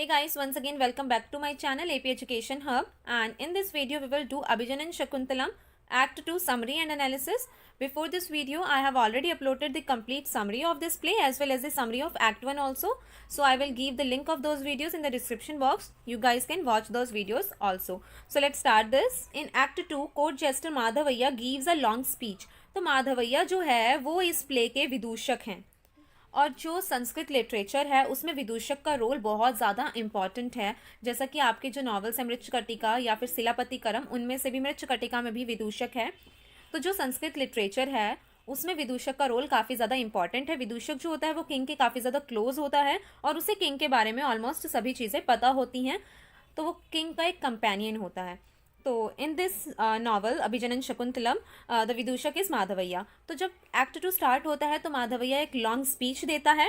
Hey guys, once again welcome back to my channel AP Education Hub, and in this video we will do Abhijan and Shakuntalam Act 2 summary and analysis. Before this video I have already uploaded the complete summary of this play as well as the summary of Act 1 also. So I will give the link of those videos in the description box. You guys can watch those videos also. So let's start this. In Act 2 court jester Madhavaiya gives a long speech. तो माधवैया जो है वो इस play के विदूषक हैं और जो Sanskrit literature है उसमें विदूषक का रोल बहुत ज़्यादा इम्पॉर्टेंट है। जैसा कि आपके जो नॉवेल्स हैं मृच्छकटिका या फिर शिलापतिकरम, उनमें से भी मृच्छकटिका में भी विदूषक है। तो जो संस्कृत लिटरेचर है उसमें विदूषक का रोल काफ़ी ज़्यादा इंपॉर्टेंट है। विदूषक जो होता है वो किंग के काफ़ी ज़्यादा क्लोज होता है और उसे किंग के बारे में ऑलमोस्ट सभी चीज़ें पता होती हैं, तो वो किंग का एक कंपेनियन होता है। तो in this novel Abhijan and Shakuntalam the Vidushak is Madhavya. तो जब एक्ट 2 स्टार्ट होता है तो माधवैया एक लॉन्ग स्पीच देता है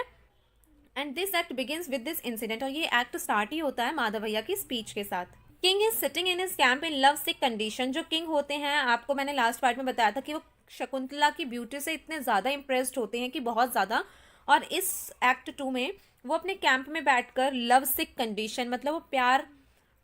and this act begins with this incident, और ये एक्ट स्टार्ट ही होता है माधवैया की स्पीच के साथ। King is sitting in his camp in love sick condition. जो किंग होते हैं, आपको मैंने लास्ट पार्ट में बताया था कि वो शकुंतला की ब्यूटी से इतने ज़्यादा इम्प्रेस्ड होते हैं कि बहुत ज़्यादा, और इस एक्ट 2 में वो अपने कैंप में बैठकर लव सिक कंडीशन, मतलब वो प्यार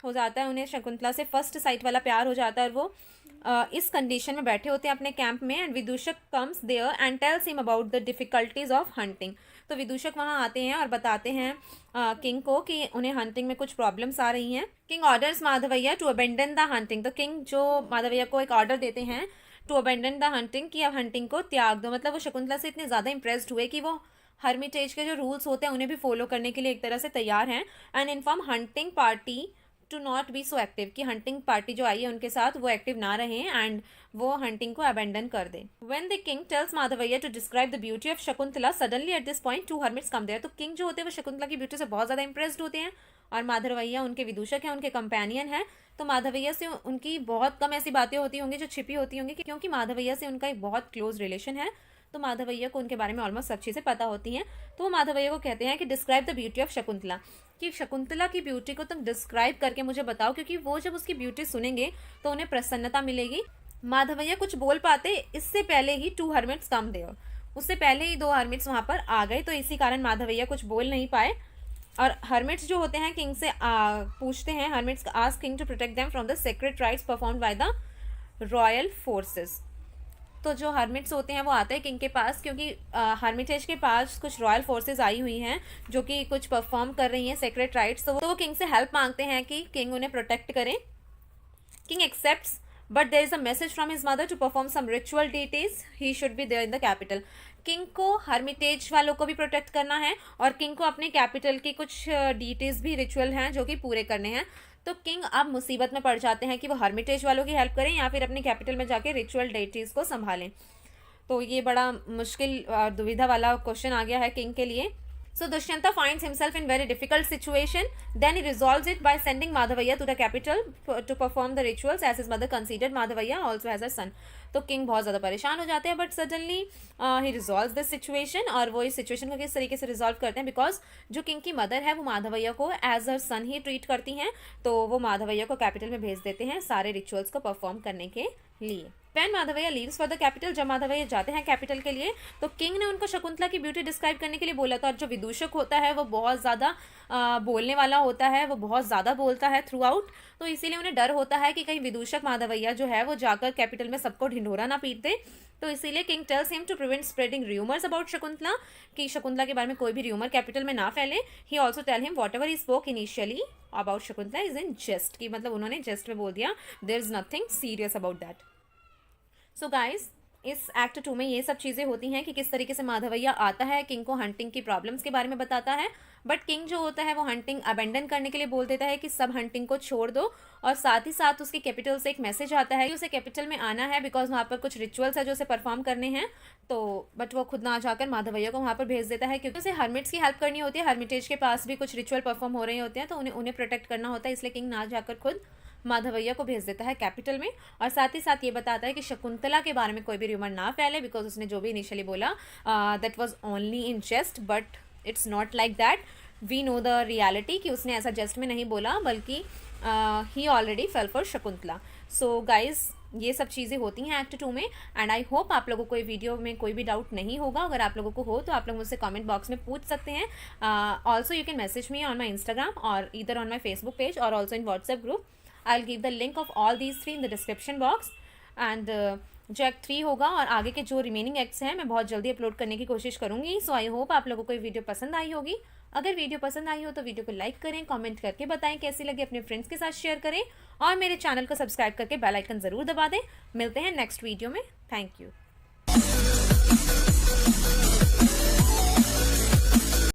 हो जाता है उन्हें, शकुंतला से फर्स्ट साइट वाला प्यार हो जाता है और वो इस कंडीशन में बैठे होते हैं अपने कैंप में। And Vidushak comes there and tells him about the difficulties of hunting. तो विदूषक वहाँ आते हैं और बताते हैं किंग को कि उन्हें हंटिंग में कुछ प्रॉब्लम्स आ रही हैं। King orders Madhavya to abandon the hunting. तो किंग जो माधवैया को एक ऑर्डर देते हैं टू अबेंडन द हंटिंग, कि अब हंटिंग को त्याग दो। मतलब वो शकुंतला से इतने ज़्यादा इंप्रेस्ड हुए कि वो हर्मिटेज के जो रूल्स होते हैं उन्हें भी फॉलो करने के लिए एक तरह से तैयार हैं। And inform hunting party to not be so active, कि हंटिंग पार्टी जो आई है उनके साथ वो एक्टिव ना रहें एंड वो हंटिंग को अबेंडन कर दें। When the king tells Madhavya to describe the beauty of Shakuntala, suddenly at this point 2 hermits come there. तो किंग जो होते हैं वो शकुंतला की ब्यूटी से बहुत ज़्यादा इंप्रेस्ड होते हैं और माधवैया उनके विदूषक हैं, उनके कंपेनियन हैं। तो माधवैया से उनकी बहुत कम ऐसी बातें होती होंगी जो छिपी होती होंगी, क्योंकि माधवैया से उनका एक बहुत क्लोज रिलेशन है। तो माधवैया को उनके बारे में ऑलमोस्ट सब चीज़ें पता होती हैं। तो वो माधवैया को कहते हैं कि describe the beauty of Shakuntala, कि शकुंतला की ब्यूटी को तुम डिस्क्राइब करके मुझे बताओ, क्योंकि वो जब उसकी ब्यूटी सुनेंगे तो उन्हें प्रसन्नता मिलेगी। माधवैया कुछ बोल पाते इससे पहले ही 2 हर्मिट्स कम देयर, उससे पहले ही 2 हर्मिट्स वहाँ पर आ गए, तो इसी कारण माधवैया कुछ बोल नहीं पाए। और हर्मिट्स जो होते हैं किंग से पूछते हैं, hermits ask king to protect them from the sacred rites performed by the royal forces. तो जो हर्मिट्स होते हैं वो आते हैं किंग के पास, क्योंकि हर्मिटेज के पास कुछ रॉयल फोर्सेस आई हुई हैं जो कि कुछ परफॉर्म कर रही हैं सेक्रेट राइट्स। तो वो किंग से हेल्प मांगते हैं कि किंग उन्हें प्रोटेक्ट करें। King accepts but there is a message from his mother to perform some ritual duties, he should be there in the capital. King को हर्मिटेज वालों को भी प्रोटेक्ट करना है और किंग को अपने कैपिटल की कुछ ड्यूटीज भी रिचुअल हैं जो कि पूरे करने हैं। तो किंग अब मुसीबत में पड़ जाते हैं कि वो हर्मिटेज वालों की हेल्प करें या फिर अपने कैपिटल में जाके रिचुअल डेटीज़ को संभालें। तो ये बड़ा मुश्किल दुविधा वाला क्वेश्चन आ गया है किंग के लिए। So Dushyanta finds himself in very difficult situation. Then he resolves it by sending Madhavaiya to the capital to perform the rituals, as his mother considered Madhavaiya also has a son. तो king बहुत ज़्यादा परेशान हो जाते हैं, but suddenly he resolve this situation. और वो इस सिचुएशन को किस तरीके से रिजॉल्व करते हैं, बिकॉज जो किंग की मदर है वो माधवैया को as a sun he treat करती हैं, तो वो माधवैया को कैपिटल में भेज देते हैं सारे रिचुअल्स को परफॉर्म करने के लिए। When Madhavya leaves for the capital, जब माधवैया जाते हैं कैपिटल के लिए, तो किंग ने उनको शकुंतला की ब्यूटी डिस्क्राइब करने के लिए बोला था। और जो विदूषक होता है वो बहुत ज़्यादा बोलने वाला होता है, वो बहुत ज़्यादा बोलता है थ्रू आउट, तो इसीलिए उन्हें डर होता है कि कहीं विदूषक माधवैया जो है वो जाकर कैपिटल में सबको ढिंढोरा ना पीट दे। तो इसीलिए king tells him to prevent spreading rumours about Shakuntala, कि शकुंतला के बारे में कोई भी र्यूमर कैपिटल में ना फैले। He also tell him whatever he spoke initially about Shakuntala is in jest, कि मतलब उन्होंने जेस्ट में बोल दिया, there is nothing serious about that. So guys, इस एक्ट 2 में ये सब चीज़ें होती हैं कि किस तरीके से माधवैया आता है, किंग को हंटिंग की प्रॉब्लम्स के बारे में बताता है, बट किंग जो होता है वो हंटिंग अबेंडन करने के लिए बोल देता है कि सब हंटिंग को छोड़ दो। और साथ ही साथ उसके कैपिटल से एक मैसेज आता है कि उसे कैपिटल में आना है, बिकॉज वहाँ पर कुछ रिचुअल्स है जो उसे परफॉर्म करने हैं। तो बट वो खुद ना जाकर माधवैया को वहाँ पर भेज देता है, क्योंकि उसे हर्मिट्स की हेल्प करनी होती है। हर्मिटेज के पास भी कुछ रिचुअल परफॉर्म हो रहे होते हैं, तो उन्हें प्रोटेक्ट करना होता है, इसलिए किंग ना जाकर खुद माधवैया को भेज देता है कैपिटल में। और साथ ही साथ ये बताता है कि शकुंतला के बारे में कोई भी र्यूमर ना फैले, बिकॉज उसने जो भी इनिशियली बोला that was only in jest, but it's not like that. We know the reality कि उसने ऐसा जेस्ट में नहीं बोला, बल्कि he already fell for Shakuntala. So guys, ये सब चीज़ें होती हैं एक्ट 2 में। एंड आई होप आप लोगों को ये वीडियो में कोई भी डाउट नहीं होगा। अगर आप लोगों को हो तो आप लोग मुझसे कमेंट बॉक्स में पूछ सकते हैं। Also you can message me on my Instagram और either on my Facebook page और also in WhatsApp group. I will give the link of all these 3 in the description box. And जो act 3 होगा और आगे के जो remaining acts हैं मैं बहुत जल्दी अपलोड करने की कोशिश करूंगी। सो आई होप आप लोगों को ये वीडियो पसंद आई होगी। अगर वीडियो पसंद आई हो तो वीडियो को लाइक करें, कमेंट करके बताएं कैसी लगी, अपने फ्रेंड्स के साथ शेयर करें और मेरे चैनल को सब्सक्राइब करके बेल आइकन ज़रूर दबा दें। मिलते हैं नेक्स्ट वीडियो में। Thank you.